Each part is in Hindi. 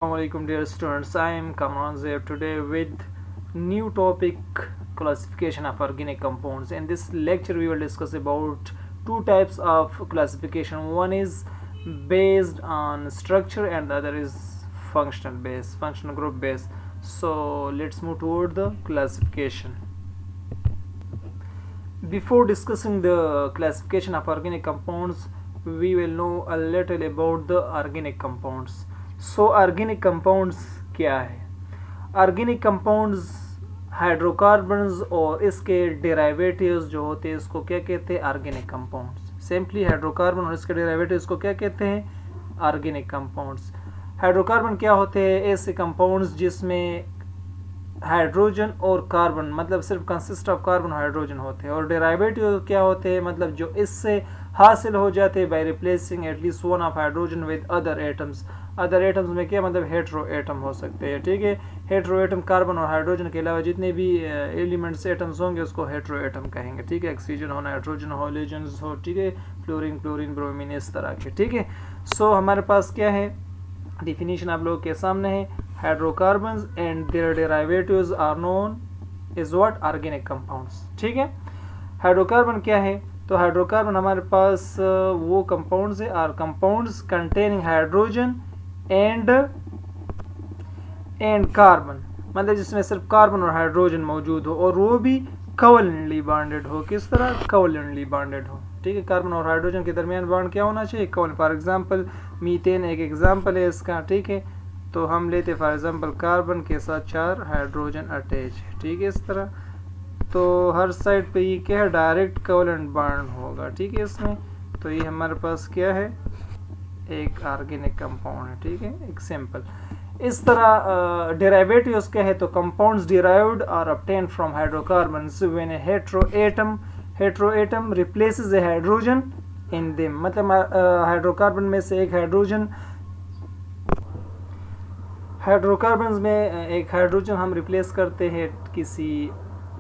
Assalamualaikum dear students, I am Kamran here today with new topic classification of organic compounds. In this lecture we will discuss about two types of classification. One is based on structure and the other is functional group based. So let's move toward the classification. Before discussing the classification of organic compounds, we will know a little about the organic compounds. So organic compounds क्या है? ऑर्गेनिक कंपाउंड्स हाइड्रोकार्बन्स और इसके डेरिवेटिव्स जो होते हैं इसको क्या कहते हैं? Organic compounds. सिंपली हाइड्रोकार्बन और इसके डेरिवेटिव्स को क्या कहते हैं? Organic compounds. हाइड्रोकार्बन क्या होते हैं? ऐसे कंपाउंड्स जिसमें हाइड्रोजन और कार्बन मतलब सिर्फ कंसिस्ट ऑफ कार्बन और हाइड्रोजन होते हैं. और डेरिवेटिव क्या होते हैं? मतलब जो इससे हासिल हो जाते हैं by replacing at least one of hydrogen with other atoms. Other atoms में क्या मतलब? हेट्रो एटम हो सकते हैं. ठीक है, हेट्रो एटम कार्बन और हाइड्रोजन के अलावा जितने भी एलिमेंट्स एटम्स होंगे उसको हेट्रो एटम कहेंगे. ठीक है, ऑक्सीजन हो, नाइट्रोजन हो, हेलोजन्स हो, ठीक है, फ्लोरीन क्लोरीन ब्रोमीन इस तरह के. ठीक है, सो हमारे पास क्या है? डिफिनीशन आप लोगों के सामने है. Hydrocarbons and their derivatives are known is what? Organic compounds. ठीक है, हाइड्रोकार्बन क्या है? तो हाइड्रोकार्बन हमारे पास वो कंपाउंड्स है are compounds containing hydrogen and carbon, मतलब जिसमें सिर्फ कार्बन और हाइड्रोजन मौजूद हो और वो भी कोवलेंटली बॉन्डेड हो. किस तरह? कोवलेंटली बॉन्डेड हो. ठीक है, कार्बन और हाइड्रोजन के दरमियान बॉन्ड क्या होना चाहिए? कोवलेंट. फॉर एग्जांपल मीथेन एक एग्जांपल है इसका. ठीक है, तो हम लेते फॉर एग्जांपल कार्बन के साथ 4 हाइड्रोजन अटैच है. ठीक है, इस तरह तो हर साइड पे ये क्या है? डायरेक्ट कोवलेंट बॉन्ड होगा. ठीक है, इसमें तो ये हमारे पास क्या है? एक ऑर्गेनिक कंपाउंड है. ठीक है, एक सिंपल. इस तरह डेरिवेटिव्स क्या है? तो compounds derived or obtained from hydrocarbons when a hetero atom replaces a hydrogen in them. मतलब हाइड्रोकार्बन में से एक हाइड्रोकार्बन्स में एक हाइड्रोजन हम रिप्लेस करते हैं किसी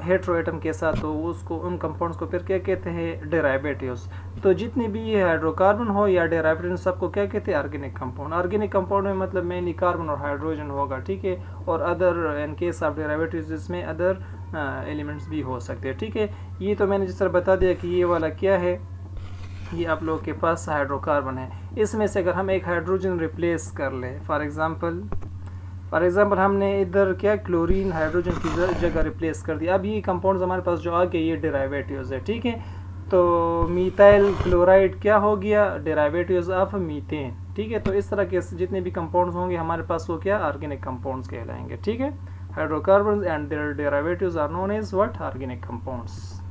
हेट्रो एटम के साथ, तो उसको उन कंपाउंड्स को फिर क्या कहते हैं? डेरिवेटिव्स. तो जितने भी ये हाइड्रोकार्बन हो या डेरिवेटिव सबको क्या कहते हैं? Organic compound. ऑर्गेनिक कंपाउंड में मतलब मेनली कार्बन और हाइड्रोजन होगा. ठीक है, और other in case of derivatives जिसमें अदर एलिमेंट्स भी हो सकते हैं. ठीक है, ये तो मैंने जिस तरह बता दिया कि ये वाला क्या है, ये आप लोगों के पास हाइड्रोकार्बन है. इसमें से अगर हम एक हाइड्रोजन रिप्लेस कर ले, फॉर एग्जांपल हमने इधर क्या क्लोरीन हाइड्रोजन की जगह रिप्लेस कर दिया. अब ये कंपाउंड्स हमारे पास जो आ गए ये डेरिवेटिव्स है. ठीक है, तो मीथाइल क्लोराइड क्या हो गया? Derivatives of methane. ठीक है, तो इस तरह के जितने भी कंपाउंड्स होंगे हमारे पास वो क्या? ऑर्गेनिक कंपाउंड्स कहलाएंगे. ठीक है, hydrocarbons and their derivatives are known as what? Organic compounds.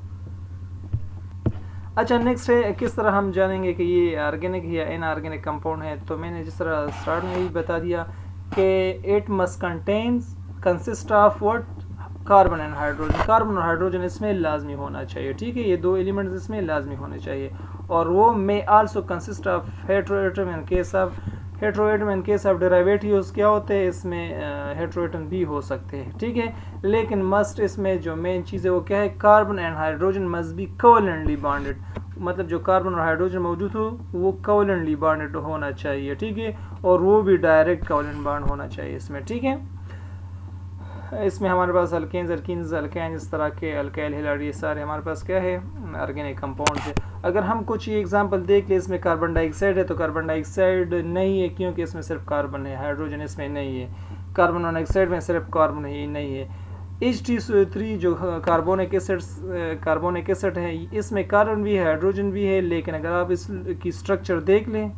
अच्छा, नेक्स्ट है किस तरह हम जानेंगे कि ये ऑर्गेनिक या इनऑर्गेनिक कंपाउंड है. तो मैंने जिस तरह स्टार्ट में ही बता दिया कि it must consist of what? Carbon and hydrogen. Carbon और हाइड्रोजन इसमें लाजमी होना चाहिए. ठीक है, ये दो एलिमेंट्स इसमें लाजमी होने चाहिए. और वो may also consist of heteroatom in case of derivatives क्या होते हैं? इसमें हेट्रोएटम भी हो सकते हैं. ठीक है, लेकिन मस्ट इसमें जो मेन चीज़ है वो क्या है? Carbon and hydrogen must be covalently bonded. मतलब जो कार्बन और हाइड्रोजन मौजूद हो वो कोवलेंटली बॉन्डेड होना चाहिए. ठीक है, और वो भी डायरेक्ट कोवलेंट बॉन्ड होना चाहिए इसमें. ठीक है, इसमें हमारे पास अल्केन्स अल्काइन इस तरह के अल्काइल हैलाइड ये सारे हमारे पास क्या है? ऑर्गेनिक कंपाउंड है. अगर हम कुछ ये एग्जांपल देख ले, इसमें कार्बन डाइऑक्साइड है तो कार्बन डाइऑक्साइड नहीं है क्योंकि इसमें सिर्फ कार्बन है, हाइड्रोजन इसमें नहीं है. कार्बन मोनोऑक्साइड में सिर्फ कार्बन ही नहीं है. H2SO3 जो कार्बोनिक एसिड है इसमें कार्बन भी है, हाइड्रोजन भी है. लेकिन अगर आप इसकी स्ट्रक्चर देख लें,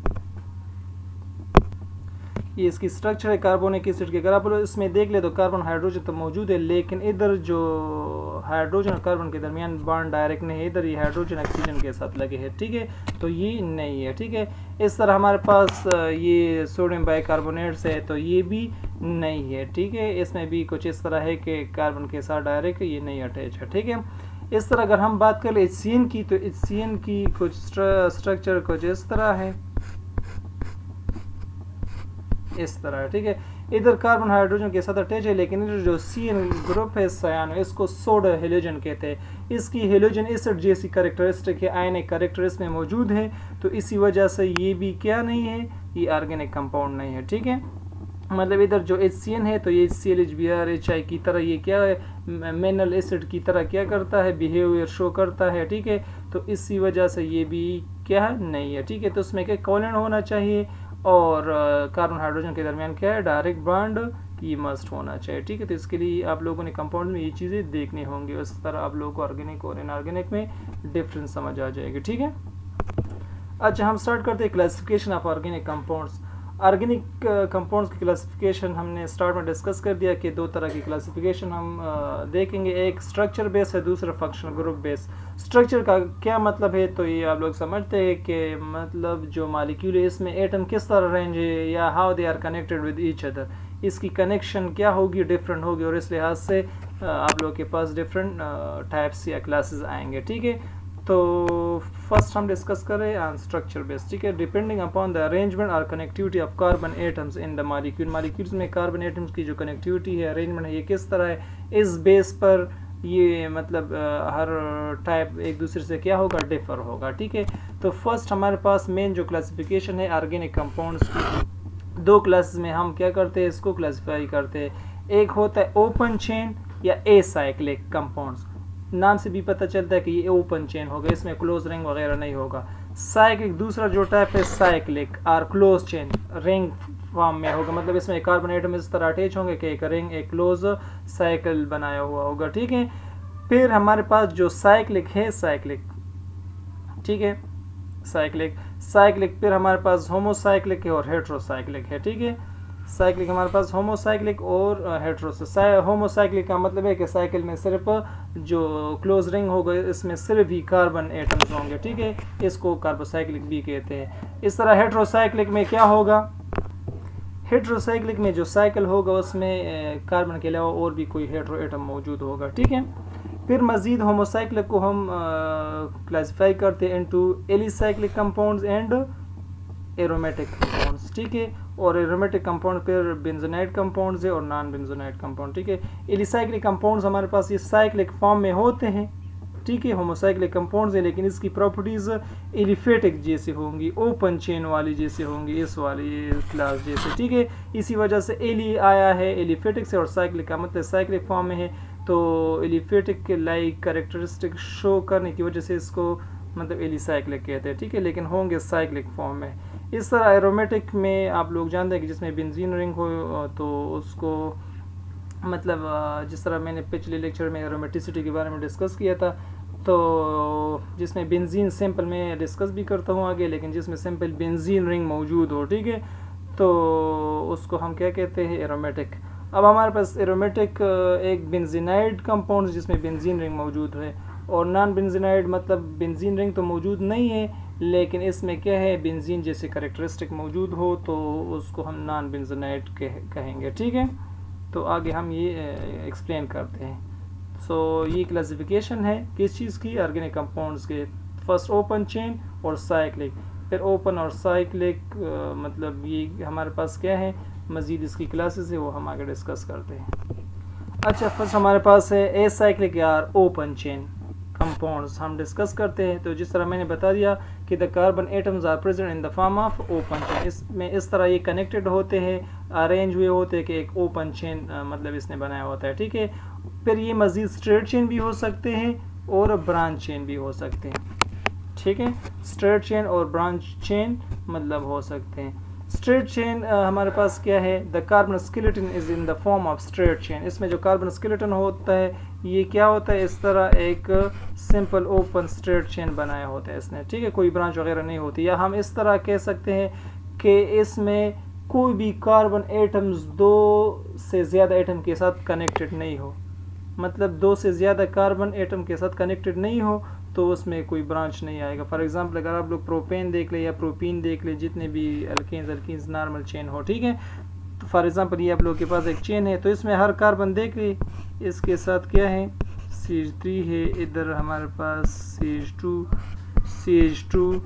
ये इसकी स्ट्रक्चर है कार्बोनिक एसिड की. अगर आप इसमें देख ले तो कार्बन हाइड्रोजन तो मौजूद है, लेकिन इधर जो हाइड्रोजन और कार्बन के दरमियान बॉन्ड डायरेक्ट नहीं है, इधर ये हाइड्रोजन ऑक्सीजन के साथ लगे हैं. ठीक है, तो ये नहीं है. ठीक है, इस तरह हमारे पास ये सोडियम बाइकार्बोनेट्स है तो ये भी नहीं है. ठीक है, इसमें भी कुछ इस तरह है कि कार्बन के साथ डायरेक्ट ये नहीं अटैच है. ठीक है, इस तरह अगर हम बात करें HCN की तो HCN की कुछ स्ट्रक्चर कुछ इस तरह है, इस तरह है. ठीक है, इधर कार्बन हाइड्रोजन के साथ अटैच है, लेकिन इधर जो CN ग्रुप है सायानो, इसको सोडा हेलोजन कहते हैं. इसकी हेलोजन एसिड जैसी कैरेक्टरिस्टिक है, आयनिक कैरेक्टरिस्टिक में मौजूद है, तो इसी वजह से ये भी क्या नहीं है? ये ऑर्गेनिक कंपाउंड नहीं है. ठीक है, मतलब इधर जो HCN है तो ये HCl HBr HI की तरह ये क्या है मिनरल एसिड की तरह क्या करता है बिहेवियर शो करता है, ठीक है। तो इसी वजह से ये भी क्या है नहीं है, ठीक है। तो उसमें क्या कोवलेंट होना चाहिए और कार्बन हाइड्रोजन के दरमियान क्या है डायरेक्ट बॉन्ड ये मस्ट होना चाहिए, ठीक है। तो इसके लिए आप लोगों ने कंपाउंड में ये चीज़ें देखनी होंगी, उस तरह आप लोगों को ऑर्गेनिक और इनऑर्गेनिक में डिफरेंस समझ आ जाएगी, ठीक है। अच्छा, हम स्टार्ट करते हैं classification of organic compounds. Organic compounds की क्लासिफिकेशन हमने स्टार्ट में डिस्कस कर दिया कि दो तरह की क्लासिफिकेशन हम देखेंगे, एक स्ट्रक्चर बेस है, दूसरा फंक्शनल ग्रुप बेस। स्ट्रक्चर का क्या मतलब है, तो ये आप लोग समझते हैं कि मतलब जो मालिक्यूल है इसमें एटम किस तरह रेंज है या how they are connected with each other, इसकी कनेक्शन क्या होगी, डिफरेंट होगी, और इस लिहाज से आप लोग के पास डिफरेंट टाइप्स या क्लासेस आएंगे, ठीक है। तो फर्स्ट हम डिस्कस करें ऑन स्ट्रक्चर बेस, ठीक है। डिपेंडिंग अपॉन द अरेंजमेंट और connectivity of carbon atoms in the molecule, molecules में कार्बन एटम्स की जो कनेक्टिविटी है, अरेंजमेंट है, ये किस तरह है, इस बेस पर ये मतलब हर टाइप एक दूसरे से क्या होगा डिफर होगा, ठीक है। तो फर्स्ट हमारे पास मेन जो क्लासिफिकेशन है ऑर्गेनिक कंपाउंड्स की, दो क्लासेस में हम क्या करते हैं इसको क्लासिफाई करते हैं। एक होता है ओपन चेन या एसाइक्लिक कंपाउंड्स, नाम से भी पता चलता है कि ये ओपन चेन होगा, इसमें क्लोज रिंग वगैरह नहीं होगा। साइक्लिक दूसरा जो टाइप है साइक्लिक और क्लोज चेन रिंग फॉर्म में होगा, मतलब इसमें कार्बन एटम इस तरह अटैच होंगे कि एक रिंग एक क्लोज साइकिल बनाया हुआ होगा, ठीक है। फिर हमारे पास जो साइक्लिक है साइक्लिक, ठीक है, साइक्लिक फिर हमारे पास होमोसाइक्लिक है और हेट्रोसाइक्लिक है, ठीक है। साइक्लिक हमारे पास होमोसाइक्लिक और हेट्रोसाइक्लिक। होमोसाइक्लिक का मतलब है कि साइकिल में सिर्फ जो क्लोज रिंग होगा इसमें सिर्फ ही कार्बन एटम्स होंगे, ठीक है, इसको कार्बोसाइक्लिक भी कहते हैं। इस तरह हेट्रोसाइक्लिक में क्या होगा, हेट्रोसाइक्लिक में जो साइकिल होगा उसमें कार्बन के अलावा और भी कोई हेट्रो एटम मौजूद होगा, ठीक है। फिर मजीद होमोसाइक्लिक को हम क्लासिफाई करते हैं into alicyclic compounds and aromatic compounds, ठीक है। और एरोमेटिक कंपाउंड फिर बेंजोनाइड कंपाउंड्स है और नॉन बेंजोनाइड कंपाउंड, ठीक है। एलिसाइक्लिक कंपाउंड्स हमारे पास ये साइक्लिक फॉर्म में होते हैं, ठीक है, होमोसाइक्लिक कंपाउंड्स है, लेकिन इसकी प्रॉपर्टीज एलिफेटिक जैसे होंगी, ओपन चेन वाली जैसे होंगी, इस वाली क्लास जैसे, ठीक है। इसी वजह से एली आया है एलिफेटिक से, और साइक्लिक का मतलब साइक्लिक फॉर्म में है, तो एलिफेटिक लाइक कैरेक्टरिस्टिक शो करने की वजह से इसको मतलब एलिसाइक्लिक कहते हैं, ठीक है, लेकिन होंगे साइक्लिक फॉर्म में। इस तरह एरोमेटिक में आप लोग जानते हैं कि जिसमें बेंजीन रिंग हो तो उसको मतलब जिस तरह मैंने पिछले लेक्चर में एरोमेटिसिटी के बारे में डिस्कस किया था, तो जिसमें बेंजीन सिंपल में डिस्कस भी करता हूँ आगे, लेकिन जिसमें सिंपल बेंजीन रिंग मौजूद हो, ठीक है, तो उसको हम क्या कहते हैं एरोमेटिक। अब हमारे पास एरोमेटिक एक बेंजीनाइड कंपाउंड जिसमें बेंजीन रिंग मौजूद है, और नॉन बेंजीनाइड मतलब बेंजीन रिंग तो मौजूद नहीं है लेकिन इसमें क्या है बेंजीन जैसे कैरेक्टरिस्टिक मौजूद हो, तो उसको हम नॉन बेंजीनाइड कहेंगे, ठीक है। तो आगे हम ये एक्सप्लेन करते हैं। सो ये क्लासिफिकेशन है किस चीज़ की, ऑर्गेनिक कंपाउंड्स के। फर्स्ट ओपन चेन और साइक्लिक, फिर ओपन और साइक्लिक मतलब ये हमारे पास क्या है, मज़ीद इसकी क्लासेस है वो हम आगे डिस्कस करते हैं। अच्छा, फर्स्ट हमारे पास है एसाइक्लिक या ओपन चेन कंपाउंड्स हम डिस्कस करते हैं। तो जिस तरह मैंने बता दिया कि the carbon atoms are present in the form of open chain, इसमें इस तरह ये कनेक्टेड होते हैं, अरेंज हुए होते हैं कि एक ओपन चेन मतलब इसने बनाया होता है, ठीक है। फिर ये मजीद स्ट्रेट चेन भी हो सकते हैं और ब्रांच चेन भी हो सकते हैं, ठीक है। स्ट्रेट चेन और ब्रांच चेन मतलब हो सकते हैं। स्ट्रेट चेन हमारे पास क्या है, the carbon skeleton is in the form of straight chain. इसमें जो कार्बन स्केलेटन होता है ये क्या होता है, इस तरह एक सिंपल ओपन स्ट्रेट चेन बनाया होता है इसने, ठीक है, कोई ब्रांच वगैरह नहीं होती। या हम इस तरह कह सकते हैं कि इसमें कोई भी कार्बन एटम्स दो से ज़्यादा एटम के साथ कनेक्टेड नहीं हो, मतलब दो से ज़्यादा कार्बन एटम के साथ कनेक्टेड नहीं हो तो उसमें कोई ब्रांच नहीं आएगा। फॉर एग्जांपल अगर आप लोग प्रोपेन देख ले या प्रोपीन देख ले, जितने भी अल्केन्स नॉर्मल चेन हो, ठीक है, तो फॉर एग्जांपल ये आप लोग के पास एक चेन है, तो इसमें हर कार्बन देख ले इसके साथ क्या है CH3 है, इधर हमारे पास CH2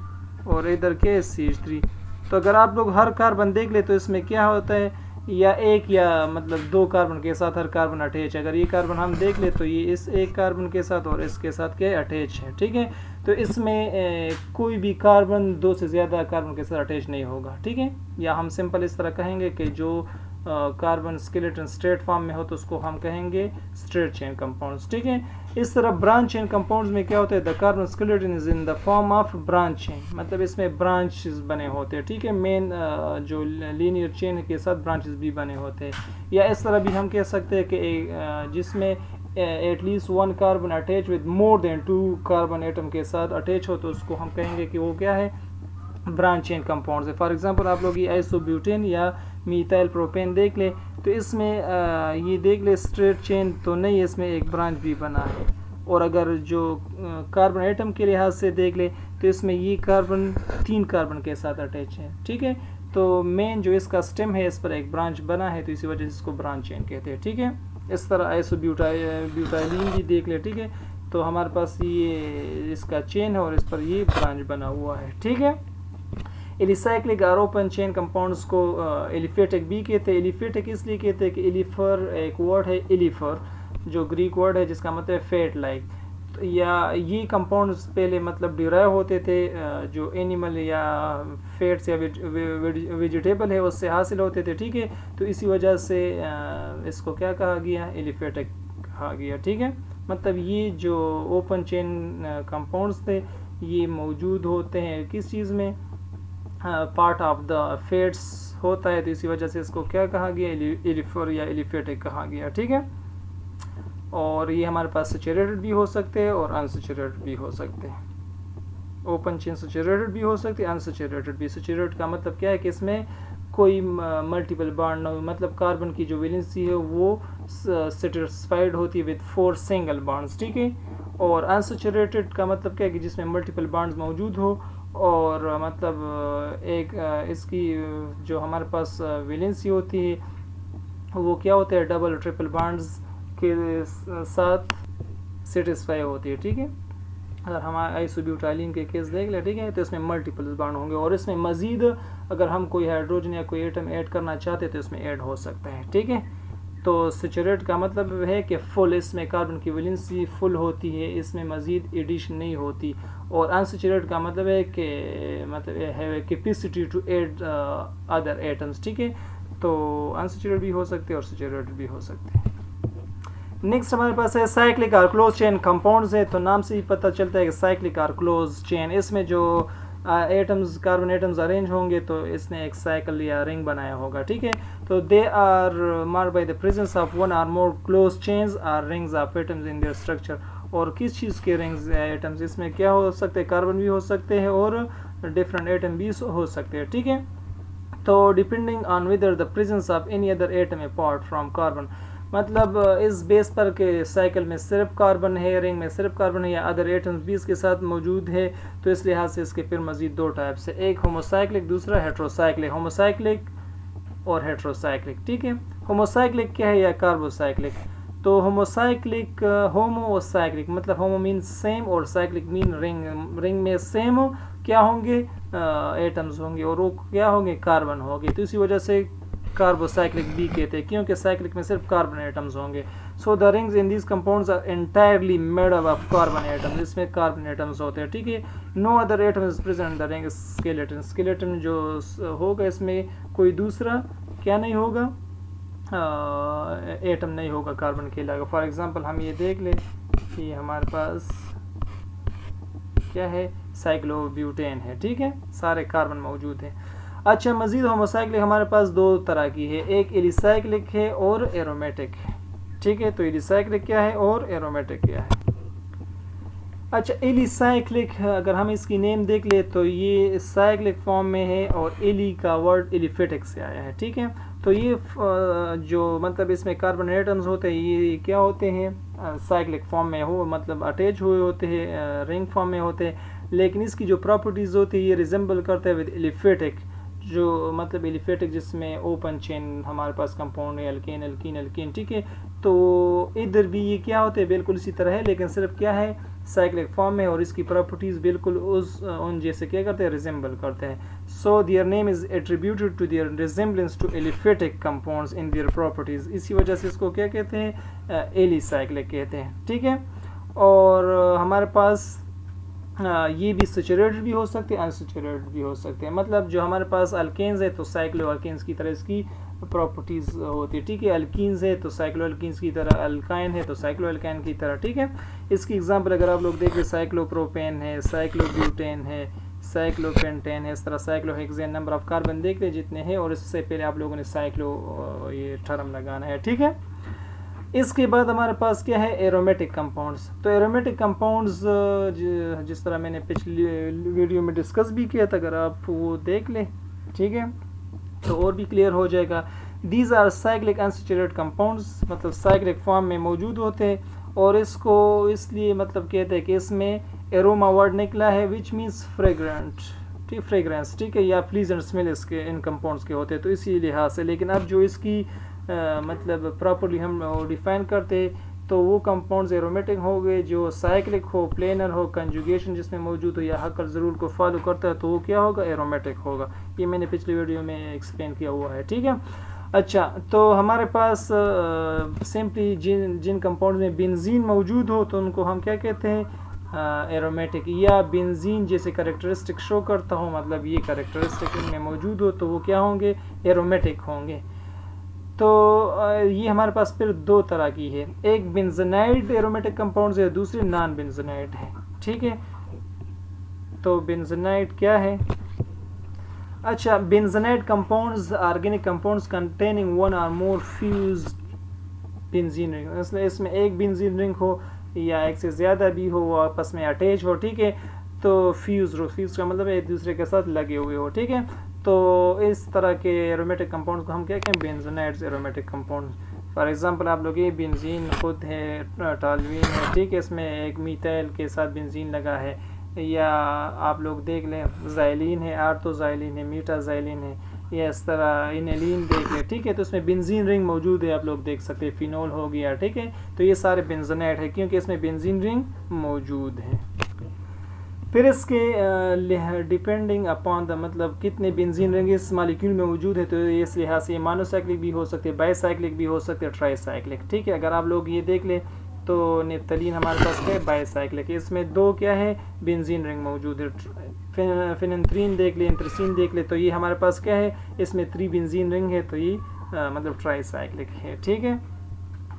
और इधर क्या है CH3। तो अगर आप लोग हर कार्बन देख ले तो इसमें क्या होता है, या एक या मतलब दो कार्बन के साथ हर कार्बन अटैच। अगर ये कार्बन हम देख ले तो ये इस एक कार्बन के साथ और इसके साथ क्या अटैच है, ठीक है। तो इसमें कोई भी कार्बन दो से ज़्यादा कार्बन के साथ अटैच नहीं होगा, ठीक है। या हम सिंपल इस तरह कहेंगे कि जो कार्बन स्केलेटन स्ट्रेट फॉर्म में हो तो उसको हम कहेंगे स्ट्रेट चेन कंपाउंड्स। ठीक है, इस तरह ब्रांच चेन कंपाउंड्स में क्या होता है, the carbon skeleton is in the form of branch chain, मतलब इसमें ब्रांचेस बने होते हैं। ठीक है, मेन जो लीनियर चेन के साथ ब्रांचेस भी बने होते हैं। या इस तरह भी हम कह सकते हैं कि जिसमें at least one carbon attach with more than 2 carbon atom के साथ अटैच हो तो उसको हम कहेंगे कि वो क्या है, ब्रांच चेन कंपाउंड्स है। फॉर एग्जांपल आप लोग ये आइसोब्यूटेन या मीथाइल प्रोपेन देख ले तो इसमें ये देख ले स्ट्रेट चेन तो नहीं, इसमें एक ब्रांच भी बना है। और अगर जो कार्बन एटम के लिहाज से देख ले तो इसमें ये कार्बन 3 कार्बन के साथ अटैच है। ठीक है, तो मेन जो इसका स्टेम है इस पर एक ब्रांच बना है तो इसी वजह से इसको ब्रांच चेन कहते हैं। ठीक है, इस तरह आइसोब्यूटाइलिन भी देख ले। ठीक है, तो हमारे पास ये इसका चेन है और इस पर ये ब्रांच बना हुआ है। ठीक है, एलिसाइक्लिक और ओपन चेन कंपाउंड्स को एलिफेटिक भी कहते हैं। एलिफेटिक इसलिए कहते हैं कि एलिफर एक वर्ड है, एलिफर जो ग्रीक वर्ड है जिसका मतलब है फेट लाइक, या ये कंपाउंड्स पहले मतलब डिराइव होते थे जो एनिमल या फेट्स या वेजिटेबल है उससे हासिल होते थे। ठीक है, तो इसी वजह से इसको क्या कहा गया, एलिफेटिक कहा गया। ठीक है, मतलब ये जो ओपन चेन कंपाउंड्स थे ये मौजूद होते हैं किस चीज़ में, पार्ट ऑफ द फेट्स होता है तो इसी वजह से इसको क्या कहा गया, एलिफर या एलिफेटिक कहा गया। ठीक है, और ये हमारे पास सैचुरेटेड भी हो सकते हैं और अनसैचुरेटेड भी हो सकते हैं। ओपन चेन सैचुरेटेड भी हो सकते हैं, अनसैचुरेटेड भी। सैचुरेटेड का मतलब क्या है कि इसमें कोई मल्टीपल बॉन्ड ना हो, मतलब कार्बन की जो वैलेंसी है वो सेटिस्फाइड होती है विद 4 सिंगल बॉन्ड्स। ठीक है, और अनसैचुरेटेड का मतलब क्या है कि जिसमें मल्टीपल बॉन्ड्स मौजूद हो और मतलब एक इसकी जो हमारे पास वैलेंसी होती है वो क्या होता है, डबल ट्रिपल बॉन्ड्स के साथ सेटिस्फाई होती है। ठीक है, अगर हम आइसोब्यूटाइलिन के केस देख ले, ठीक है, तो इसमें मल्टीपल बॉन्ड होंगे और इसमें मज़ीद अगर हम कोई हाइड्रोजन या कोई एटम ऐड करना चाहते हैं तो इसमें ऐड हो सकता है। ठीक है, तो सैचुरेट का मतलब है कि फुल, इसमें कार्बन की वैलेंसी फुल होती है, इसमें मज़ीद एडिशन नहीं होती। और अनसैचुरेटेड का मतलब है कि मतलब have capacity to add other atoms. ठीक है, तो अनसैचुरेटेड भी हो सकते हैं और सैचुरेटेड भी हो सकते हैं। नेक्स्ट हमारे पास है साइक्लिक और क्लोज चेन कंपाउंड्स है। तो नाम से ही पता चलता है कि साइक्लिक और क्लोज चेन, इसमें जो एटम्स कार्बन एटम्स अरेंज होंगे तो इसने एक साइकिल या रिंग बनाया होगा। ठीक है, तो they are marked by the presence of one or more close chains or rings of atoms in their structure. और किस चीज़ के रिंग्स एटम्स, इसमें क्या हो सकते हैं, कार्बन भी हो सकते हैं और डिफरेंट एटम भी हो सकते हैं। ठीक है, तो depending on whether the presence of any other atom apart from carbon, मतलब इस बेस पर के साइकिल में सिर्फ कार्बन है, रिंग में सिर्फ कार्बन है या अदर एटम्स भी इसके साथ मौजूद है, तो इस लिहाज से इसके फिर मजीद 2 टाइप्स है, एक होमोसाइक्लिक दूसरा हेट्रोसाइक्लिक। होमोसाइक्लिक और हेट्रोसाइक्लिक। ठीक है, होमोसाइक्लिक क्या है या कार्बोसाइक्लिक, तो होमोसाइक्लिक होमोसाइक्लिक मतलब होमो मीन सेम और साइक्लिक मीन रिंग, रिंग में सेम क्या होंगे एटम्स होंगे और वो क्या होंगे, कार्बन होंगे, तो इसी वजह से कार्बोसाइक्लिक भी कहते हैं क्योंकि साइक्लिक में सिर्फ कार्बन एटम्स होंगे। So the rings in these compounds are entirely made up of carbon atoms, इसमें कार्बन एटम्स होते हैं। ठीक है, no other atom is present the ring skeleton, skeleton जो होगा इसमें कोई दूसरा क्या नहीं होगा, एटम नहीं होगा कार्बन के अलावा। फॉर एग्जांपल हम ये देख ले कि हमारे पास क्या है, साइक्लोब्यूटेन है। ठीक है, सारे कार्बन मौजूद हैं। अच्छा, मजीद होमोसाइक्लिक हमारे पास 2 तरह की है, एक एलिसाइक्लिक है और एरोमेटिक है। ठीक है, तो एलिसाइक्लिक क्या है और एरोमेटिक क्या है। अच्छा, एलिसाइक्लिक अगर हम इसकी नेम देख ले तो ये साइक्लिक फॉर्म में है और एली का वर्ड एलिफेटिक से आया है। ठीक है, तो ये जो मतलब इसमें कार्बन एटम्स होते हैं ये क्या होते हैं, साइक्लिक फॉर्म में हो मतलब अटैच हुए होते हैं, रिंग फॉर्म में होते हैं, लेकिन इसकी जो प्रॉपर्टीज़ होती है ये रिजेंबल करते हैं विद एलिफेटिक, जो मतलब एलिफेटिक जिसमें ओपन चेन हमारे पास कंपाउंड है, अल्केन अल्कीन अल्कीन। ठीक है, तो इधर भी ये क्या होते हैं, बिल्कुल इसी तरह है लेकिन सिर्फ क्या है, साइक्लिक फॉर्म में, और इसकी प्रॉपर्टीज़ बिल्कुल उन जैसे क्या करते हैं, रिजेंबल करते हैं। So their name is attributed to their resemblance to aliphatic compounds in their properties, इसी वजह से इसको क्या कहते हैं, एलिसाइक्लिक कहते हैं। ठीक है, और हमारे पास ये भी सैचुरेटेड भी हो सकते हैं, अनसैचुरेटेड भी हो सकते हैं। मतलब जो हमारे पास अल्केन्स है तो साइक्लो अल्केन्स की तरह इसकी प्रॉपर्टीज़ होती है, ठीक है। अल्कीन्स है तो साइक्लो अल्कीन्स की तरह, अल्काइन है तो साइक्लो अल्काइन की तरह, ठीक है। इसकी एग्जांपल अगर आप लोग देखें, साइक्लोप्रोपेन है, साइक्लोब्यूटेन है, साइक्लोपेंटेन है, इस तरह साइक्लोहेक्सेन, नंबर ऑफ कार्बन देख लें जितने हैं, और इससे पहले आप लोगों ने साइक्लो ये टर्म लगाना है, ठीक है। इसके बाद हमारे पास क्या है, एरोमेटिक कंपाउंड्स। तो एरोमेटिक कंपाउंड्स जिस तरह मैंने पिछली वीडियो में डिस्कस भी किया था, अगर आप वो देख लें, ठीक है, तो और भी क्लियर हो जाएगा। These are cyclic unsaturated compounds, मतलब साइक्लिक फॉर्म में मौजूद होते हैं, और इसको इसलिए मतलब कहते हैं कि इसमें एरोमा वर्ड निकला है विच मीन्स फ्रेग्रेंट, ठीक, फ्रेग्रेंस, ठीक है, या प्लीजेंट स्मेल इसके इन कंपाउंड्स के होते हैं, तो इसी लिहाज से। लेकिन अब जो इसकी मतलब प्रॉपर्ली हम डिफाइन करते तो वो कंपाउंड्स एरोमेटिक हो गए, जो साइक्लिक हो, प्लेनर हो, कंजुगेशन जिसमें मौजूद हो, या हक्कल ज़रूर को फॉलो करता है, तो वो क्या होगा, एरोमेटिक होगा। ये मैंने पिछले वीडियो में एक्सप्लेन किया हुआ है, ठीक है। अच्छा, तो हमारे पास सिंपली जिन कंपाउंड में बेंजीन मौजूद हो तो उनको हम क्या कहते हैं, एरोमेटिक, या बेंजीन जैसे करेक्टरिस्टिक शो करता हो, मतलब ये करेक्टरिस्टिक इनमें मौजूद हो तो वो क्या होंगे, एरोमेटिक होंगे। तो ये हमारे पास फिर दो तरह की है, एक बेंजोनाइड एरोमेटिक कंपाउंड्स है, दूसरी नॉन बेंजोनाइड है, ठीक है। तो बेंजोनाइड क्या है, अच्छा, benzenoid compounds organic compounds containing one or more fused benzene ring, इसमें एक बेंजीन रिंग हो या एक से ज़्यादा भी हो, वो आपस में अटैच हो, ठीक है। तो फ्यूज का मतलब एक दूसरे के साथ लगे हुए हो, ठीक है। तो इस तरह के एरोमेटिक कंपाउंड्स को हम क्या कहें, बेंजोनाइड्स एरोमेटिक कंपाउंड। फॉर एग्जांपल आप लोग ये बेंजीन खुद है, टॉल्यूइन है, ठीक है, इसमें एक मीथाइल के साथ बेंजीन लगा है, या आप लोग देख लें ज़ाइलिन है, आर्थोज़ाइलिन है, मीटाज़ाइलिन है, या इस तरह इनेलिन देख लें, ठीक है। तो इसमें बेंजीन रिंग मौजूद है, आप लोग देख सकते हैं, फिनोल हो गया, ठीक है। तो ये सारे बेंजोनाइड है क्योंकि इसमें बेंजीन रिंग मौजूद है। फिर इसके डिपेंडिंग अपॉन द, मतलब कितने बेंजीन रिंग इस मालिक्यूल में मौजूद है, तो इस लिहाज से मोनोसाइक्लिक भी हो सकते हैं, बाईसाइक्लिक भी हो सकते हैं, ट्राईसाइक्लिक, ठीक है। अगर आप लोग ये देख लें तो नेफ्थलीन हमारे पास क्या है, बाईसाइक्लिक, इसमें दो क्या है, बेंजीन रिंग मौजूद है। फेनेंथ्रीन देख ले, एंथ्रेसीन देख ले, तो ये हमारे पास क्या है, इसमें 3 बेंजीन रिंग है, तो ये मतलब ट्राईसाइक्लिक है, ठीक है।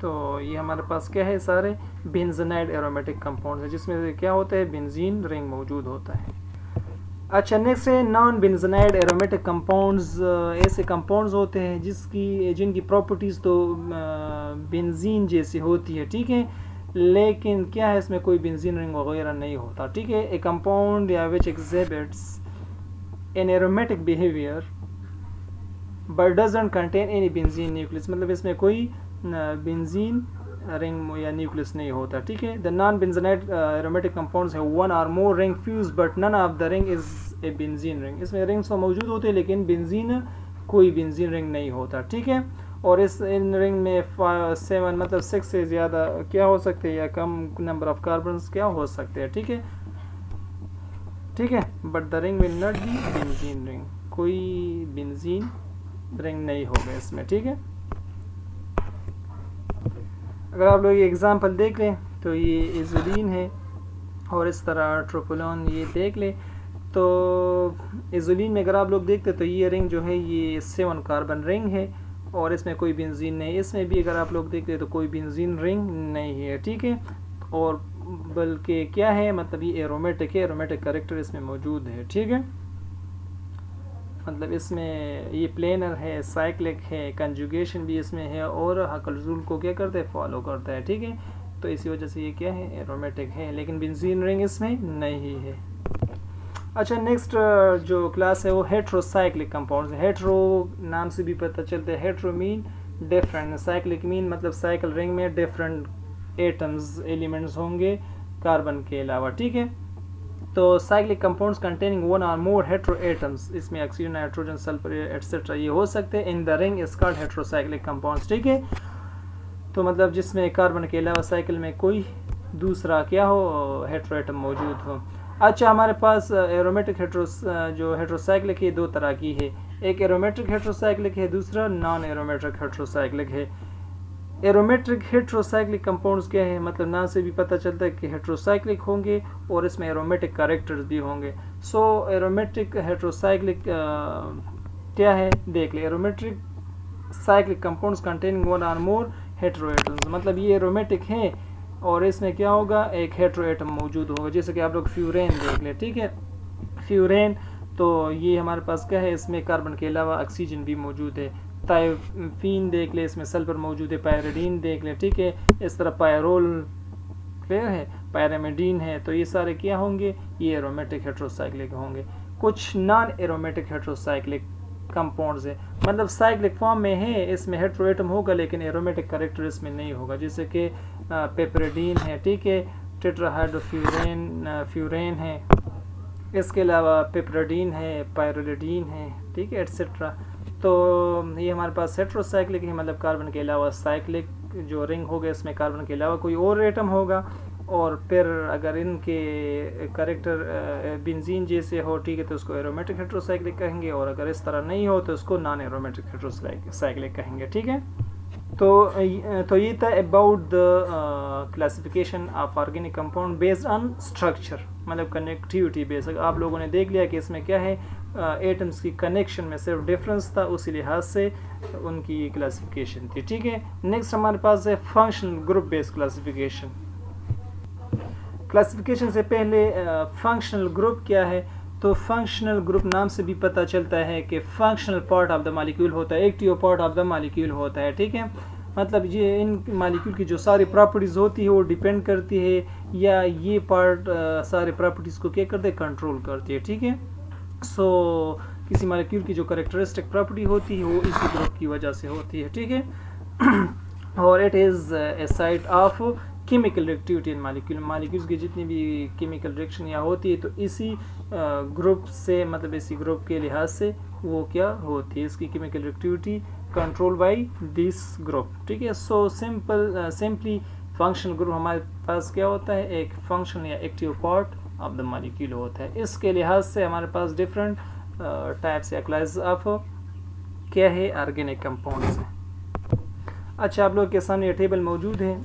तो ये हमारे पास क्या है, सारे बेंजोनाइड एरोमेटिक कंपाउंड्स है जिसमें क्या होता है, बेंजीन रिंग मौजूद होता है। अच्छा, नेक्स्ट है नॉन बेंजोनाइड एरोमेटिक कंपाउंड्स। ऐसे कंपाउंड्स होते हैं जिनकी प्रॉपर्टीज़ तो बेंजीन जैसी होती है, ठीक है, लेकिन क्या है, इसमें कोई बेंजीन रिंग वगैरह नहीं होता, ठीक है। ए कंपाउंड या which exhibits an aromatic behaviour but doesn't contain any benzene nucleus, मतलब इसमें कोई बेंजीन रिंग या न्यूक्लियस नहीं होता, ठीक है। The non benzenoid aromatic compounds have one or more ring fuse but none of the ring is a benzene ring, इसमें रिंग्स तो मौजूद होते हैं लेकिन बेंजीन कोई बेंजीन रिंग नहीं होता, ठीक है। और इन रिंग में 7 मतलब 6 से ज़्यादा क्या हो सकते हैं, या कम नंबर ऑफ कार्बन्स क्या हो सकते हैं, ठीक है, ठीक है। But the ring will not be benzene ring, कोई बेंजीन रिंग नहीं होगा इसमें, ठीक है। अगर आप लोग ये एग्जांपल देख लें तो ये इजोलिन है, और इस तरह ट्रोपोलोन ये देख लें, तो इजोलिन में अगर आप लोग देखते तो ये रिंग जो है ये 7 कार्बन रिंग है, और इसमें कोई बेंजीन नहीं, इसमें भी अगर आप लोग देखते तो कोई बेंजीन रिंग नहीं है, ठीक है। और बल्कि क्या है, मतलब ये एरोमेटिक है, एरोमेटिक कैरेक्टर इसमें मौजूद है, ठीक है। मतलब इसमें ये प्लेनर है, साइक्लिक है, कंजुगेशन भी इसमें है, और हकल रूल को क्या करता है, फॉलो करता है, ठीक है। तो इसी वजह से ये क्या है, एरोमेटिक है, लेकिन बेंजीन रिंग इसमें नहीं है। अच्छा, नेक्स्ट जो क्लास है वो हेट्रोसाइक्लिक कंपाउंड्स है। हेट्रो नाम से भी पता चलता है, hetero mean different, cyclic mean मतलब साइकिल रिंग में डिफरेंट एटम्स एलिमेंट्स होंगे कार्बन के अलावा, ठीक है। तो cyclic compounds containing one or more hetero atoms, इसमें ऑक्सीजन, नाइट्रोजन, सल्फर एटसेट्रा ये हो सकते हैं, in the ring is called heterocyclic compounds, ठीक है। तो मतलब जिसमें कार्बन के अलावा साइकिल में कोई दूसरा क्या हो, हेट्रो एटम मौजूद हो। अच्छा, हमारे पास एरोमेटिक जो हेट्रोसाइक्लिक है दो तरह की है, एक एरोमेट्रिक हेट्रोसाइक्लिक है, दूसरा नॉन एरोमेट्रिक हेट्रोसाइक्लिक है। एरोमेट्रिक हेट्रोसाइक्लिक कंपाउंड्स क्या है, मतलब नाम से भी पता चलता है कि हेट्रोसाइक्लिक होंगे और इसमें एरोमेटिक कैरेक्टर्स भी होंगे। सो एरोमेट्रिक हेट्रोसाइक्लिक क्या है, देख ले। एरोमेट्रिक cyclic compounds containing one or more heteroatoms, मतलब ये एरोमेटिक हैं और इसमें क्या होगा, एक हेटेरोएटम मौजूद होगा। जैसे कि आप लोग फ्यूरेन देख ले, ठीक है, फ्यूरेन तो ये हमारे पास क्या है, इसमें कार्बन के अलावा ऑक्सीजन भी मौजूद है। थायोफीन देख ले, इसमें सल्फर मौजूद है। पायरिडीन देख ले, ठीक है, इस तरह पायरोल क्लियर है, पायरामिडीन है। तो ये सारे क्या होंगे, ये एरोमेटिक हेटेरोसाइक्लिक होंगे। कुछ नॉन एरोमेटिक हेटेरोसाइक्लिक कंपाउंड्स है, मतलब साइक्लिक फॉर्म में है, इसमें हेटेरोएटम होगा लेकिन एरोमेटिक कैरेक्टर इसमें नहीं होगा। जैसे कि पेपरिडीन है, ठीक है, टेट्राहाइड्रोफ्यूरेन फ्यूरेन है, इसके अलावा पेपरिडीन है, पायरिडीन है, ठीक है, एटसेट्रा। तो ये हमारे पास हेटेरोसाइक्लिक है, मतलब कार्बन के अलावा साइक्लिक जो रिंग होगा इसमें कार्बन के अलावा कोई और एटम होगा। और फिर अगर इनके कैरेक्टर बेंजीन जैसे हो, ठीक है, तो उसको एरोमेटिक हेटेरोसाइक्लिक कहेंगे, और अगर इस तरह नहीं हो तो उसको नॉन एरोमेटिक हेटेरोसाइक्लिक कहेंगे, ठीक है। तो ये था about the classification of organic compound based on structure, मतलब कनेक्टिविटी बेस्ड। आप लोगों ने देख लिया कि इसमें क्या है, एटम्स की कनेक्शन में सिर्फ डिफरेंस था, उसी लिहाज से उनकी क्लासिफिकेशन थी, ठीक है। नेक्स्ट हमारे पास है functional group based classification. Classification से पहले फंक्शनल ग्रुप क्या है, तो फंक्शनल ग्रुप नाम से भी पता चलता है कि functional part of the molecule होता है, active part of the molecule होता है, ठीक है। मतलब ये इन मॉलिक्यूल की जो सारी प्रॉपर्टीज़ होती है वो डिपेंड करती है, या ये पार्ट सारे प्रॉपर्टीज़ को क्या करते हैं, कंट्रोल करती है, ठीक है। सो किसी मॉलिक्यूल की जो कैरेक्टरिस्टिक प्रॉपर्टी होती है वो इसी ग्रुप की वजह से होती है, ठीक है। और it is a site of chemical reactivity in molecule, molecules की जितनी भी केमिकल रिएक्शन यहाँ होती है तो इसी ग्रुप से, मतलब इसी ग्रुप के लिहाज से वो क्या होती है, इसकी chemical reactivity control by this group, ठीक है। सो सिंपली फंक्शनल ग्रुप हमारे पास क्या होता है, एक फंक्शन या active part of the molecule होता है। इसके लिहाज से हमारे पास डिफरेंट टाइप्स या क्लासेस ऑफ क्या है, ऑर्गेनिक कंपाउंड्स है। अच्छा, आप लोग के सामने ये टेबल मौजूद है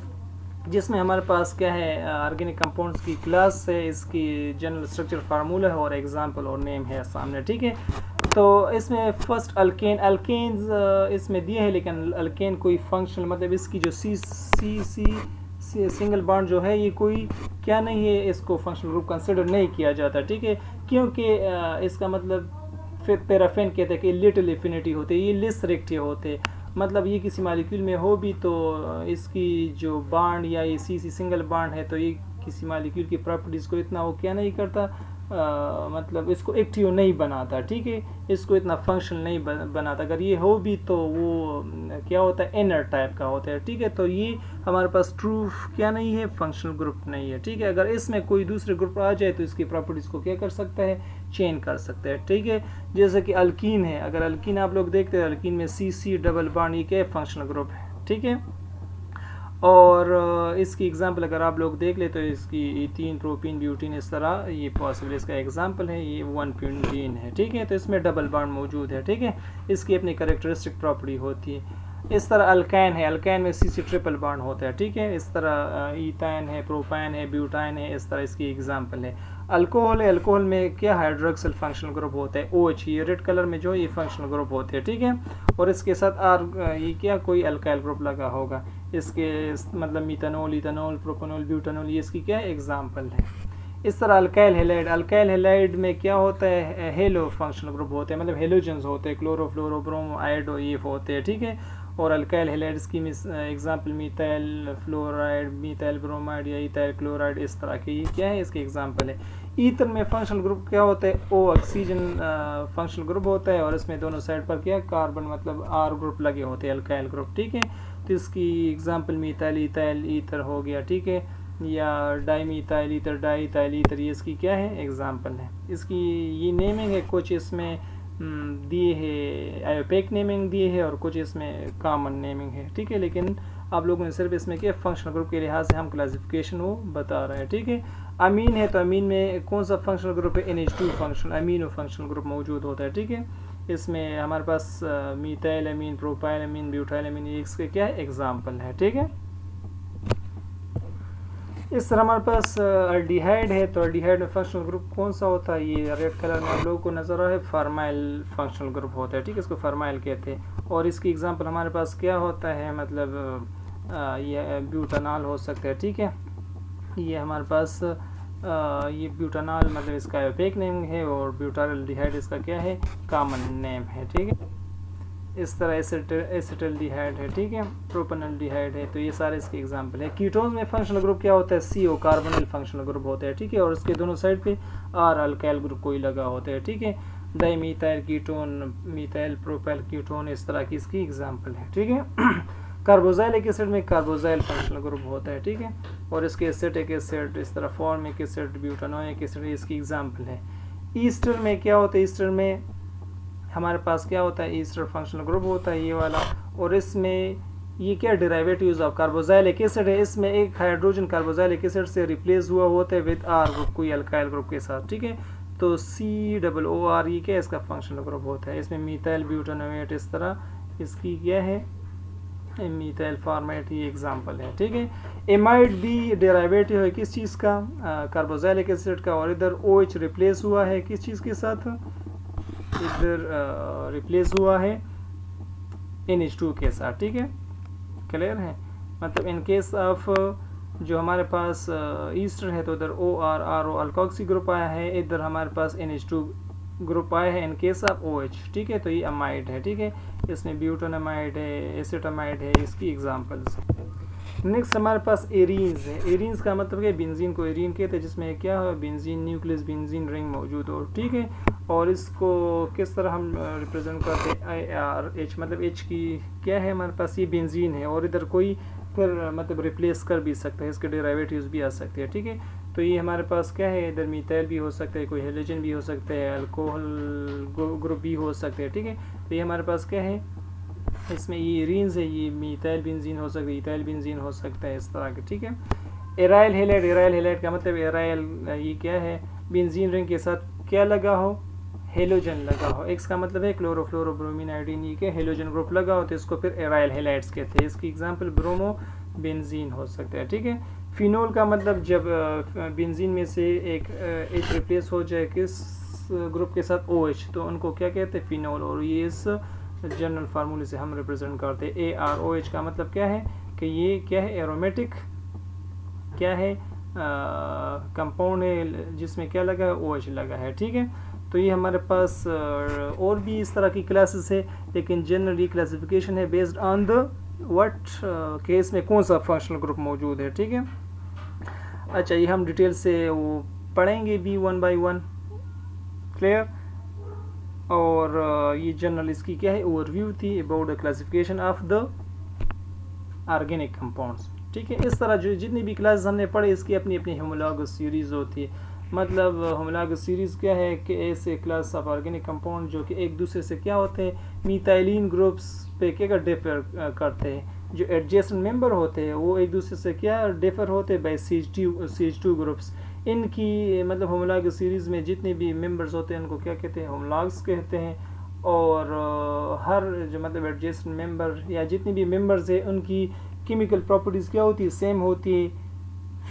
जिसमें हमारे पास क्या है, ऑर्गेनिक कंपाउंड्स की क्लास है, इसकी जनरल स्ट्रक्चर फार्मूला है और एग्जांपल और नेम है सामने, ठीक है। तो इसमें फर्स्ट अल्केन, अल्केन्स इसमें दिए हैं, लेकिन अल्केन कोई फंक्शनल, मतलब इसकी जो सी सिंगल बॉन्ड जो है ये कोई क्या नहीं है, इसको फंक्शनल ग्रुप कंसिडर नहीं किया जाता, ठीक है, क्योंकि इसका मतलब फिर पैराफिन कहते हैं कि लिटिल एफिनिटी होते, ये लेस रिएक्टिव होते, मतलब ये किसी मॉलिक्यूल में हो भी तो इसकी जो बॉन्ड या ये सी सिंगल बॉन्ड है तो ये किसी मॉलिक्यूल की प्रॉपर्टीज़ को इतना वो क्या नहीं करता, मतलब इसको एक्टिव नहीं बनाता, ठीक है, इसको इतना फंक्शनल नहीं बनाता। अगर ये हो भी तो वो क्या होता है, इनर टाइप का होता है, ठीक है। तो ये हमारे पास ट्रू क्या नहीं है, फंक्शनल ग्रुप नहीं है, ठीक है। अगर इसमें कोई दूसरे ग्रुप आ जाए तो इसकी प्रॉपर्टीज़ को क्या कर सकता है, चेंज कर सकता है, ठीक है। जैसे कि अल्कीन है, अगर अल्कीन आप लोग देखते हैं, अल्कीन में सी डबल बॉन्ड ये क्या है, फंक्शनल ग्रुप है, ठीक है। और इसकी एग्जांपल अगर आप लोग देख ले तो इसकी इथीन, प्रोपीन, ब्यूटीन, इस तरह ये पॉसिबल इसका एग्जांपल है, ये 1.3 है, ठीक है। तो इसमें डबल बॉन्ड मौजूद है, ठीक है, इसकी अपनी कैरेक्टरिस्टिक प्रॉपर्टी होती है। इस तरह अल्काइन है, अल्काइन में सी ट्रिपल बॉन्ड होता है, ठीक है। इस तरह ईथाइन है, प्रोपाइन है, ब्यूटाइन है, इस तरह इसकी एग्जांपल है। अल्कोहल है, अल्कोहल में क्या हाइड्रोक्सिल फंक्शनल ग्रुप होता है, OH, ये रेड कलर में जो ये फंक्शनल ग्रुप होते हैं, ठीक है। और इसके साथ ये क्या कोई अल्काइल ग्रुप लगा होगा, इसके मतलब मिथानॉल, इथानॉल, प्रोपेनॉल, ब्यूटानॉल, ये इसकी क्या एग्जांपल है। इस तरह अल्काइल हैलाइड, अल्काइल हैलाइड में क्या होता है, हेलो फंक्शनल ग्रुप होते हैं, मतलब हेलोजेंस होते हैं, क्लोरो, फ्लोरो, ब्रोमो, आयोडो, ये होते हैं, ठीक है। और अल्काइल हैलाइड्स की example methyl fluoride, methyl bromide या इथाइल क्लोराइड, इस तरह के ये क्या है, इसके एग्जांपल है। ईथर में फंक्शनल ग्रुप क्या होता है, O ऑक्सीजन फंक्शनल ग्रुप होता है और इसमें दोनों साइड पर क्या कार्बन मतलब R ग्रुप लगे होते हैं, अल्काइल ग्रुप, ठीक है। तो इसकी एग्जांपल मिथाइल इथाइल ईथर हो गया, ठीक है, या डाईमिथाइल ईथर, डाईथाइल ईथर, ये इसकी क्या है, एग्जांपल है। इसकी ये नेमिंग है, कुछ इसमें दिए है आयोपेक नेमिंग दिए है और कुछ इसमें कॉमन नेमिंग है, ठीक है। लेकिन आप लोगों ने सिर्फ इसमें क्या फंक्शनल ग्रुप के लिहाज से हम क्लासिफिकेशन वो बता रहे हैं, ठीक है। अमीन है तो अमीन में कौन सा फंक्शनल ग्रुप है, NH2 functional amino functional group मौजूद होता है, ठीक है। इसमें हमारे पास मिथाइल अमीन, प्रोपाइल अमीन, ब्यूटाइल अमीन, ये इसके क्या है, एग्जाम्पल है, ठीक है। इस तरह हमारे पास अल्डिहाइड है, तो अल्डिहाइड में फंक्शनल ग्रुप कौन सा होता है, ये रेड कलर में आप लोगों को नज़र आ रहा है, फॉर्माइल फंक्शनल ग्रुप होता है, ठीक है, इसको फॉर्माइल कहते हैं। और इसकी एग्जांपल हमारे पास क्या होता है, मतलब ये ब्यूटानॉल हो सकता है, ठीक है, ये हमारे पास ये ब्यूटानॉल मतलब इसका ओपेक नेम है और ब्यूटाल्डिहाइड इसका क्या है, कॉमन नेम है, ठीक है। इस तरह एसिटल्डिहाइड है, ठीक है, प्रोपेनल्डिहाइड है, तो ये सारे इसके एग्जांपल है। कीटोन्स में फंक्शनल ग्रुप क्या होता है, CO कार्बोनिल फंक्शनल ग्रुप होता है, ठीक है, और इसके दोनों साइड पे R अल्काइल ग्रुप कोई लगा होता है, ठीक है। डाइमीथाइल कीटोन, मिथाइल प्रोपाइल कीटोन, इस तरह की इसकी एग्जांपल है, ठीक है। कार्बोजाइलिक एसिड में कार्बोजाइल फंक्शनल ग्रुप होता है, ठीक है, और इसके एसिटिक एसिड, इस तरह फॉर्मिक एसिड, ब्यूटानोइक एसिड, इसकी एग्जांपल है। ईस्टर में क्या होता है, ईस्टर में हमारे पास क्या होता है, ईस्टर फंक्शनल ग्रुप होता है ये वाला, और इसमें ये क्या डेरिवेटिव्स ऑफ कार्बोजाइलिक एसिड है, इसमें एक हाइड्रोजन कार्बोजाइलिक एसिड से रिप्लेस हुआ होता है विद R ग्रुप कोई अल्काइल ग्रुप के साथ, ठीक है, तो COOR ये क्या इसका फंक्शनल ग्रुप होता है। इसमें मिथाइल ब्यूटानोएट, इस तरह इसकी क्या है, मिथाइल फॉर्मेट, ये एग्जांपल है, ठीक है। एमाइड भी डेरिवेटिव है किस चीज़ का, कार्बोजाइलिक एसिड का, और इधर OH रिप्लेस हुआ है किस चीज़ के साथ, इधर रिप्लेस हुआ है NH2 के साथ, ठीक है, क्लियर है। मतलब इन केस ऑफ जो हमारे पास ईस्टर है तो इधर OR अल्कोक्सी ग्रुप आया है, इधर हमारे पास NH2 ग्रुप आया है इन केस ऑफ OH, ठीक है, तो ये अमाइड है, ठीक है, इसमें ब्यूटानामाइड है, एसिटामाइड है, इसकी एग्जांपल्स। नेक्स्ट हमारे पास एरीन्स है। एरीन्स का मतलब है बेंजीन को एरीन कहते हैं, जिसमें क्या है, बेंजीन न्यूक्लियस बेंजीन रिंग मौजूद हो, ठीक है, और इसको किस तरह हम रिप्रेजेंट करते हैं, IRH, मतलब H की क्या है हमारे पास, ये बेंजीन है, और इधर कोई फिर मतलब रिप्लेस कर भी सकता है, इसके डेरिवेटिव्स भी आ सकते हैं, ठीक है, तो ये हमारे पास क्या है, इधर मिथाइल भी हो सकता है, कोई हेलोजन भी हो सकता है, अल्कोहल ग्रुप भी हो सकते हैं, ठीक है, तो ये हमारे पास क्या है, इसमें ये एरीन्स है, ये मिथाइल बेंजीन हो सकता है, इथाइल बेंजीन हो सकता है, इस तरह के, ठीक है। एराइल हेलाइड, एराइल हेलाइड का मतलब एराइल ये क्या है, बेंजीन रिंग के साथ क्या लगा हो, हेलोजन लगा हो, एक्स का मतलब है क्लोरोफ्लोरोब्रोमीन आयोडीन, ये क्या हेलोजन ग्रुप लगा हो, तो इसको फिर एराइल हेलाइड्स कहते हैं। इसकी एग्जांपल ब्रोमो बेंजीन हो सकता है, ठीक है। फिनोल का मतलब जब बेंजीन में से एक H रिप्लेस हो जाए किस ग्रुप के साथ, OH, तो उनको क्या कहते हैं, फिनोल, और ये इस जनरल फार्मूले से हम रिप्रेजेंट करते हैं। AROH का मतलब क्या है कि ये क्या है, एरोमेटिक क्या है, कंपाउंड है जिसमें क्या लगा है, OH लगा है, ठीक है। तो ये हमारे पास और भी इस तरह की क्लासेस है, लेकिन जनरली क्लासिफिकेशन है based on the what case में कौन सा फंक्शनल ग्रुप मौजूद है, ठीक है। अच्छा, ये हम डिटेल से वो पढ़ेंगे भी 1 by 1, क्लियर। और ये जनरल इसकी क्या है, ओवरव्यू थी about the classification of the organic compounds, ठीक है। इस तरह जो जितनी भी क्लासेस हमने पढ़े इसकी अपनी अपनी होमोलॉगस सीरीज होती है। मतलब होमोलॉगस सीरीज़ क्या है कि ऐसे क्लास ऑफ ऑर्गेनिक कंपाउंड जो कि एक दूसरे से क्या होते हैं, मिथाइलिन ग्रुप्स पे क्या डिफर करते हैं, जो एडजेसेंट मेंबर होते हैं वो एक दूसरे से क्या डिफर होते हैं बाय CH2 ग्रुप्स। इनकी मतलब होमोलॉगस सीरीज़ में जितने भी मेंबर्स होते हैं उनको क्या कहते हैं, होमोलॉग्स कहते हैं। और हर जो मतलब एडजेसेंट मेंबर या जितनी भी मेंबर्स है उनकी केमिकल प्रॉपर्टीज़ क्या होती है, सेम होती है,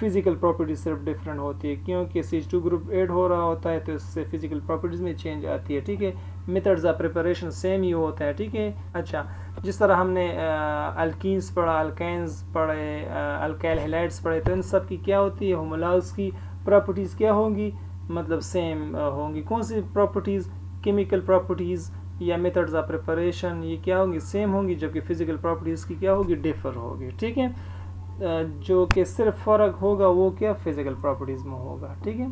फिजिकल प्रॉपर्टीज सिर्फ डिफरेंट होती है, क्योंकि CH2 ग्रुप ऐड हो रहा होता है तो इससे फिजिकल प्रॉपर्टीज में चेंज आती है, ठीक है। मेथड्स ऑफ प्रिपरेशन सेम ही होता है, ठीक है। अच्छा, जिस तरह हमने अल्कीन्स पढ़ा, अल्काइंस पढ़े, अल्काइल हैलाइड्स पढ़े, तो इन सब की क्या होती है, होमोलॉग्स की प्रॉपर्टीज़ क्या होंगी, मतलब सेम होंगी। कौन सी प्रॉपर्टीज़, केमिकल प्रॉपर्टीज़ या मेथड्स ऑफ प्रिपरेशन, ये क्या होंगी, सेम होंगी, जबकि फिजिकल प्रॉपर्टीज़ की क्या होगी, डिफर होगी, ठीक है। जो कि सिर्फ फ़र्क होगा वो क्या फिजिकल प्रॉपर्टीज़ में होगा, ठीक है।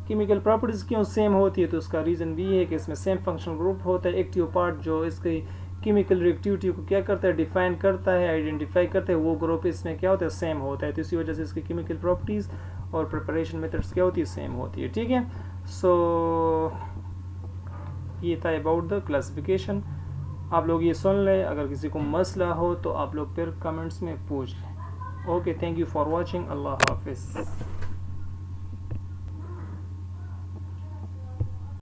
केमिकल प्रॉपर्टीज़ क्यों सेम होती है, तो उसका रीज़न भी है कि इसमें सेम फंक्शनल ग्रुप होता है। एक्टिव पार्ट जो इसकी केमिकल रिएक्टिविटी को क्या करता है, डिफाइन करता है, आइडेंटिफाई करता है, वो ग्रुप इसमें क्या होता है, सेम होता है। तो इसी वजह से इसकी केमिकल प्रॉपर्टीज़ और प्रिपरेशन मेथड्स क्या होती है, सेम होती है, ठीक है। सो ये था अबाउट द क्लासिफिकेशन। आप लोग ये सुन लें, अगर किसी को मसला हो तो आप लोग फिर कमेंट्स में पूछ लें। Okay, thank you for watching. Allah Hafiz.